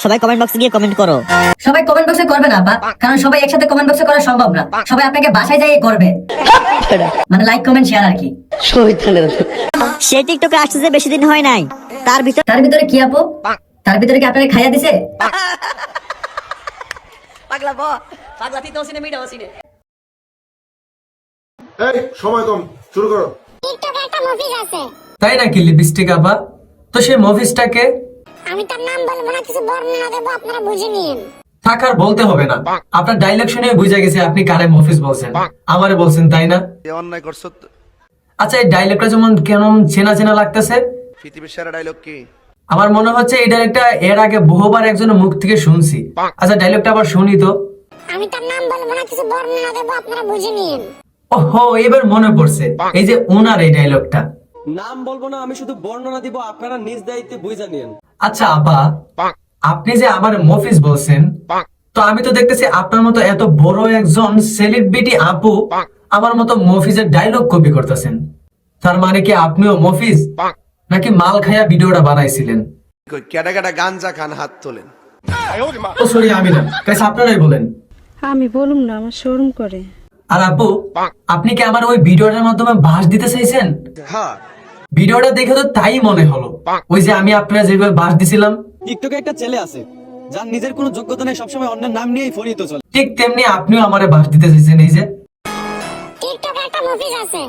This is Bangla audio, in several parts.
সবাই কমেন্ট বক্সে গিয়ে কমেন্ট করো। সবাই কমেন্ট বক্সে করবে না, কারণ সবাই একসাথে কমেন্ট বক্সে করা সম্ভব না। সবাই আপনাকে বাসায় যাইয়ে করবে, মানে লাইক কমেন্ট শেয়ার আর কি। সেই টিকটকে আসতেছে বেশি দিন হয় নাই, তার ভিতরে কি আপু? তার ভিতরে কি আপনাকে খাইয়া দিছে? এই সময় কম, শুরু করো। টিকটকে একটা মুভিজ আছে। তাই নাকি লিপস্টিক আপা? তো সেই মুভিসটাকে আমি তার নাম বলবো না, কিছু বর্ণনা দেবো, আপনারা বুঝে নিন। থাকার বলতে হবে না, আপনার ডায়লগ শুনে বুঝে গেছে আপনি কারে মুভিস বলছেন, আমারে বলছেন তাই না? অন্যায় করছো। আচ্ছা, এই ডায়লগটা যেমন কেমন চেনা চেনা লাগতেছে। পৃথিবীর সেরা ডায়লগ কি? আমার মনে হচ্ছে এই ডায়লগটা এর আগে বহুবার একজনের মুখ থেকে শুনছি। আচ্ছা, ডায়লগটা আবার শুনি তো। আমি তার নাম বলবো না, কিছু বর্ণনা দেবো, আপনারা বুঝে নিন। ওহো, এবার মনে পড়ছে, এই যে ওনার এই ডায়লগটা। নাম বলবো না, আমি শুধু বর্ণনা দিব, আপনারা নিজ দায়িত্বে বুঝে নিন। আচ্ছা আপা, আপনি যে আমার মফিস বলছেন, তো আমি তো দেখতেছি আপনার মতো এত বড় একজন সেলিব্রিটি আপু আমার মতো মফিসের ডায়লগ কপি করতেছেন। তার মানে কি আপনিও মফিস, নাকি মাল খায়া ভিডিওটা বানাইছিলেন? কেটা কেটা গাঞ্জা খান, হাত তোলেন। ও সরি, আমি না, কাছে আপনারাই বলেন। আমি বলুম না, আমার শরম করে। আর আপু, আপনি কি আমার ওই ভিডিওটার মাধ্যমে বাস দিতে চাইছেন? হ্যাঁ, ভিডিওটা দেখে তো তাই মনে হলো, ওই যে আমি আপনারা যেভাবে বাস দিছিলাম। টিকটকে একটা ছেলে আছে যার নিজের কোনো যোগ্যতা নেই, সবসময় অন্যের নাম নিয়েই ফরিত চলে। ঠিক তেমনি আপনিও আমারে বাস দিতে চাইছেন। এই যে টিকটকে একটা মুভিজ আছে।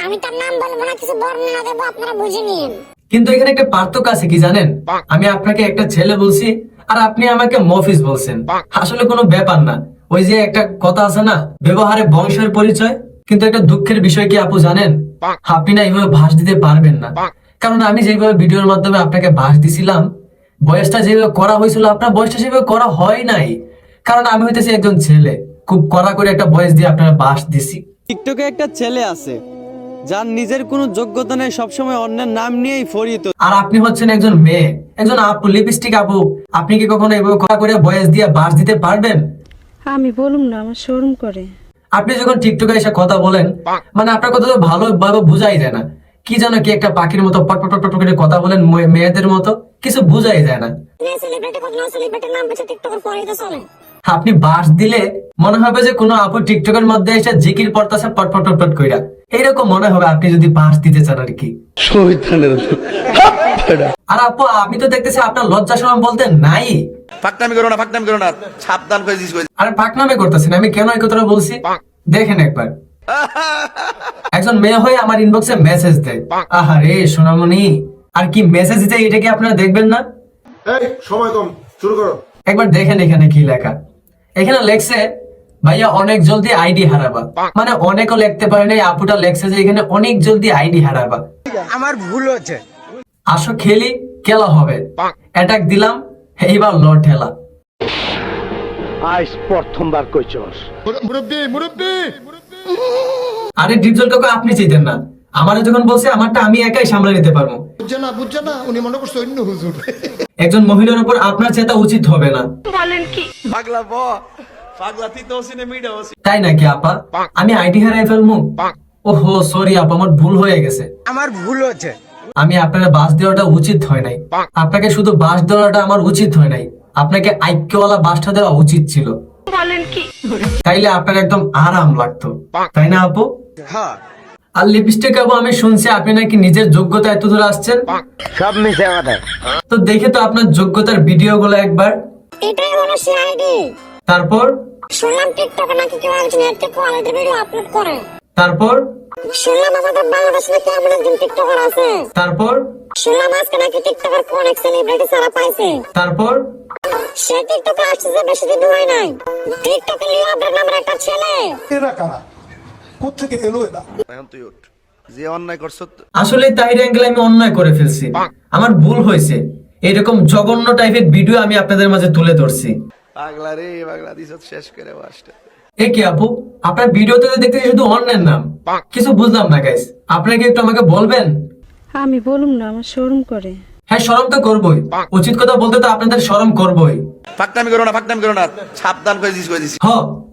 আমি তার নাম বলবো না, কিছু বর্ণনা দেবো, আপনারা বুঝে নিন। কিন্তু এখানে একটা পার্থক্য আছে, কি জানেন? আমি আপনাকে একটা ছেলে বলছি আর আপনি আমাকে মফিস বলছেন। আসলে কোনো ব্যাপার না, ওই যে একটা কথা আছে না, ব্যবহারে বংশের পরিচয়। কিন্তু একটা দুঃখের বিষয় কি আপু জানেন, আপনি না এইভাবে ভাস দিতে পারবেন না। কারণ আমি যেভাবে ভিডিওর মাধ্যমে আপনাকে ভাস দিছিলাম, বয়সটা যেভাবে করা হয়েছিল, আপনার বয়সটা সেভাবে করা হয় নাই। কারণ আমি হইতেছি একজন ছেলে, খুব কড়া করে একটা বয়স দিয়ে আপনারা বাস দিছি। টিকটকে একটা ছেলে আছে যার নিজের কোনো যোগ্যতা নেই, সবসময় অন্যের নাম নিয়েই ফরিত। আর আপনি হচ্ছেন একজন মেয়ে, একজন আপু, লিপস্টিক আপু। আপনি কি কখনো এভাবে কড়া করে বয়স দিয়ে বাস দিতে পারবেন? আমি বলুম না, আমার শরম করে। আপনি যখন টিকটকে এসে কথা বলেন, মানে আপনার কথা তো ভালোভাবে বুঝাই যায় না। কি জানো, কি একটা পাখির মতো পট পট পট করে কথা বলেন, মেয়েদের মতো কিছু বুঝাই যায় না। সেলিব্রিটি কত না সেলিব্রিটির নাম বেশি টিকটকের ফরিত চলে। আপনি বাস দিলে মনে হবে যে কোনো আপু টিকটকের মধ্যে এসে জিকির পড়তেছে পট পট পট কইরা, এইরকম মনে হবে আপনি যদি বাস দিতে চান আর কি। আর আপু, আমি তো দেখতেছি আপনার লজ্জা শরম বলতে নাই। ফাকনামি করো না, ফাকনামি করো না, সাবধান করে দিস। আরে পাকনামে করতেছেন, আমি কেন এই কথাটা বলছি দেখেন একবার। একজন মেয়ে হয়ে আমার ইনবক্সে মেসেজ দেয়, আহারে সোনামণি, আর কি মেসেজ দেয়, এটা কি আপনারা দেখবেন না? এই সময় কম, শুরু করো। একবার দেখেন এখানে কি লেখা। এখানে লেখছে, ভাইয়া অনেক জলদি আইডি হারাবা। মানে অনেকও লিখতে পারে নাই, আপুটা লেখছে যে এখানে অনেক জলদি আইডি হারাবা। আমার ভুল হচ্ছে। আসো খেলি, খেলা হবে। অ্যাটাক দিলাম, এইবার ল ঠেলা। আজ প্রথমবার কইছস। আরে ডিপজল কাকু, আপনি চাইতেন না, আমারে যখন বলছে আমারটা আমি একাই সামলে নিতে পারবো। বুঝছে না, উনি মনে করছে অন্য হুজুর। একজন মহিলার উপর আপনার চেতা উচিত হবে না। পাগলা ব পাগলা তিতো সিনে মিডা ওসি। তাই নাকি আপা? আমি আইডি হারাই ফেলবো? ওহো সরি আপা, আমার ভুল হয়ে গেছে। আমার ভুল হচ্ছে। আমি আপনার বাস দেওয়াটা উচিত হয় নাই। আপনাকে শুধু বাস দেওয়াটা আমার উচিত হয় নাই, আপনাকে আইক্যওয়ালা বাসটা দেওয়া উচিত ছিল। তাইলে আপনার একদম আরাম লাগতো, তাই না আপু? হ্যাঁ, আর লিপস্টিক আপু, আমি শুনছি আপনি নাকি নিজের যোগ্যতা এত দূর আসছেন। সব মিশে কথা। তো দেখে তো আপনার যোগ্যতার ভিডিও গুলো একবার। এটাই হলো সেই আইডি। তারপর শুনলাম টিকটকে নাকি কেউ একজন এর কোয়ালিটি ভিডিও আপলোড করে। তারপর শুনলাম আমাদের বাংলাদেশে নাকি এমন একজন টিকটকার আছে। তারপর শুনলাম আজকে নাকি টিকটকের কোন এক সেলিব্রিটি ছাড়া পাইছে। তারপর সে টিকটকে আসছে যে বেশি দিন হয় নাই। টিকটকে লিও আব্রার নামের একটা ছেলে। এরা কারা, কোত্থেকে এলো এরা? এখন তুই উঠ, যে অন্যায় করছো। আসলে তাহির অ্যাঙ্গেল আমি অন্যায় করে ফেলছি, আমার ভুল হয়েছে। এরকম জঘন্য টাইপের ভিডিও আমি আপনাদের মাঝে তুলে ধরছি। পাগলা রে, পাগলা দিছ শেষ করে বাসটা। এ কি আপু, আপনার ভিডিওতে দেখতে শুধু অন্যের নাম, কিছু বুঝলাম না গাইস। আপনারা কি একটু আমাকে বলবেন? আমি বলুম না, আমার শরম করে। হ্যাঁ, শরম তো করবোই, উচিত কথা বলতে তো আপনাদের শরম করবোই। ফাকনামি করো না, ফাকনামি করো না, সাবধান করে দিস। হ,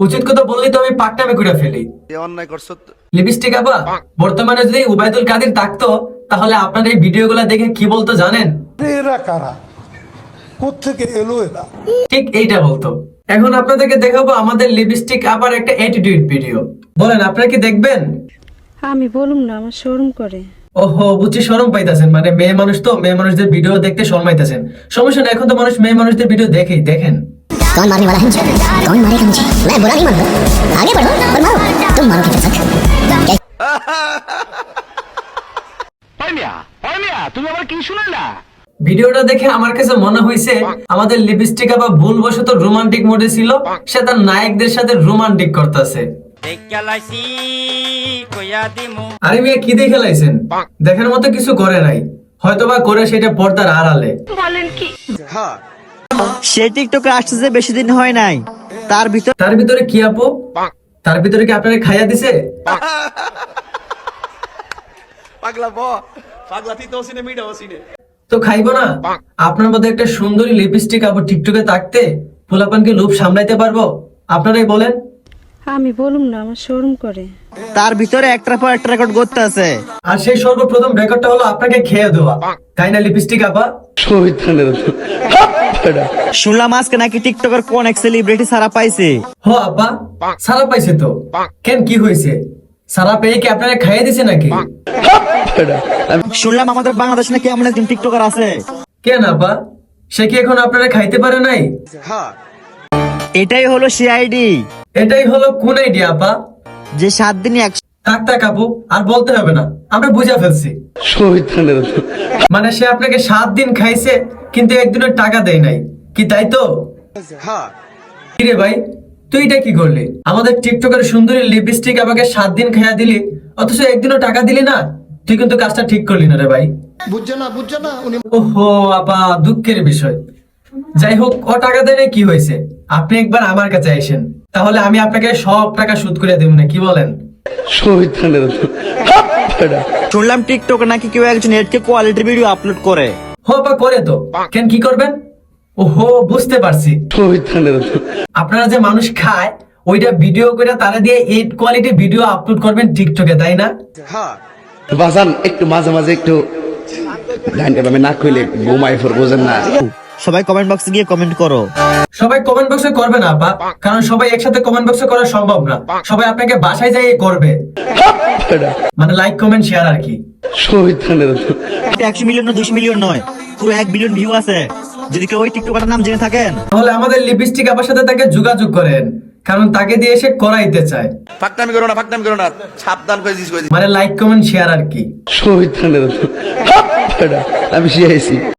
উচিত কথা বললেই তো আমি পাকনামে করে ফেলি। যে অন্যায় করছো। লিপস্টিক আপা, বর্তমানে যদি উবাইদুল কাদের থাকতো, তাহলে আপনার এই ভিডিওগুলো দেখে কি বলতো জানেন? এরা কারা, কোত্থেকে এলো এরা? ঠিক এইটা বলতো। এখন আপনাদেরকে দেখাবো আমাদের লিপস্টিক আবার একটা অ্যাটিটিউড ভিডিও। বলেন আপনারা কি দেখবেন? আমি বলুম না, আমার শরম করে। ওহো, বুঝছি শরম পাইতাছেন, মানে মেয়ে মানুষ তো, মেয়ে মানুষদের ভিডিও দেখতে শরম পাইতাছেন। সমস্যা না, এখন তো মানুষ মেয়ে মানুষদের ভিডিও দেখেই। দেখেন कौन मारने वाला है मुझे? कौन मारेगा मुझे? मैं बुरा नहीं मानूंगा। आगे बढ़ो और मारो। तुम मारो कि तक ভিডিওটা দেখে আমার কাছে মনে হয়েছে আমাদের লিপস্টিক আবার ভুলবশত রোমান্টিক মোডে ছিল, সে তার নায়কদের সাথে রোমান্টিক করতেছে। আরে মেয়ে কি দেখে লাইছেন? দেখার মতো কিছু করে নাই, হয়তোবা করে সেটা পর্দার আড়ালে। সে টিকটকে আসছে যে বেশি দিন হয় নাই, তার ভিতরে কি আপু? তার ভিতরে কি আপনারা খাইয়া দিছে? তো খাইবো না? আপনার মধ্যে একটা সুন্দরী লিপস্টিক আপু টিকটকে থাকতে পোলাপানকে লোভ সামলাইতে পারবো? আপনারাই বলেন। আমি বলুম না, আমার শরম করে। তার ভিতরে একটার পর একটা রেকর্ড করতে আছে। আর সেই সর্বপ্রথম রেকর্ডটা হলো আপনাকে খেয়ে দেওয়া, তাই না লিপস্টিক আপা? শুনলাম আজকে নাকি টিকটকের কোন এক সেলিব্রিটি সারা পাইছে। হো আপা, সারা পাইছে তো। কেন, কি হয়েছে? সারা পেয়ে কি আপনারা খাইয়ে দিছে নাকি? শুনলাম আমাদের বাংলাদেশে নাকি এমন একজন টিকটকার আছে। কেন আপা, সে কি এখন আপনারা খাইতে পারে নাই? এটাই হলো সিআইডি, এটাই হলো কোন আইডিয়া আপা? যে 7 দিনে থাক থাক আপু, আর বলতে হবে না, আমরা বুঝে ফেলছি। মানে সে আপনাকে 7 দিন খাইছে কিন্তু একদিনের টাকা দেয় নাই, কি তাই তো? কিরে ভাই, তুই এটা কি করলি? আমাদের টিকটকের সুন্দরী লিপস্টিক আমাকে 7 দিন খাইয়া দিলি, অথচ একদিনও টাকা দিলি না। তুই কিন্তু কাজটা ঠিক করলি না রে ভাই। বুঝছে না উনি ওহো আপা, দুঃখের বিষয়। যাই হোক, ও টাকা দেয় কি হয়েছে, আপনি একবার আমার কাছে আসেন, তাহলে আমি আপনাকে সব টাকা শোধ করে দেব না, কি বলেন? শুনলাম টিকটকে নাকি কেউ একজন এডকে কোয়ালিটির ভিডিও আপলোড করে। হো আপা, করে তো। কেন, কি করবেন? ওহো, বুঝতে পারছি। আপনারা যে মানুষ খায় ওইটা ভিডিও করে তারা দিয়ে 8 কোয়ালিটি ভিডিও আপলোড করবেন টিকটকে, তাই না? বাজান একটু মাঝে মাঝে একটু গানটা আমি না কইলে ঘুমাই ফোর বোঝেন না। সবাই কমেন্ট বক্সে গিয়ে কমেন্ট করো। সবাই কমেন্ট বক্সে করবে না আপা, কারণ সবাই একসাথে কমেন্ট বক্সে করা সম্ভব না। সবাই আপনাকে বাসায় যাই করবে, মানে লাইক কমেন্ট শেয়ার আর কি। 100 মিলিয়ন না 200 মিলিয়ন নয়, পুরো 1 বিলিয়ন ভিউ আছে। যদি কেউ ওই টিকটকারের নাম জেনে থাকেন তাহলে আমাদের লিপস্টিক আপার সাথে তাকে যোগাযোগ করেন, কারণ তাকে দিয়ে এসে করাইতে চায়। ফাকনামি করো না, সাবধান করে দিস। মানে লাইক কমেন্ট শেয়ার আর কি। আমি শিয়াইছি।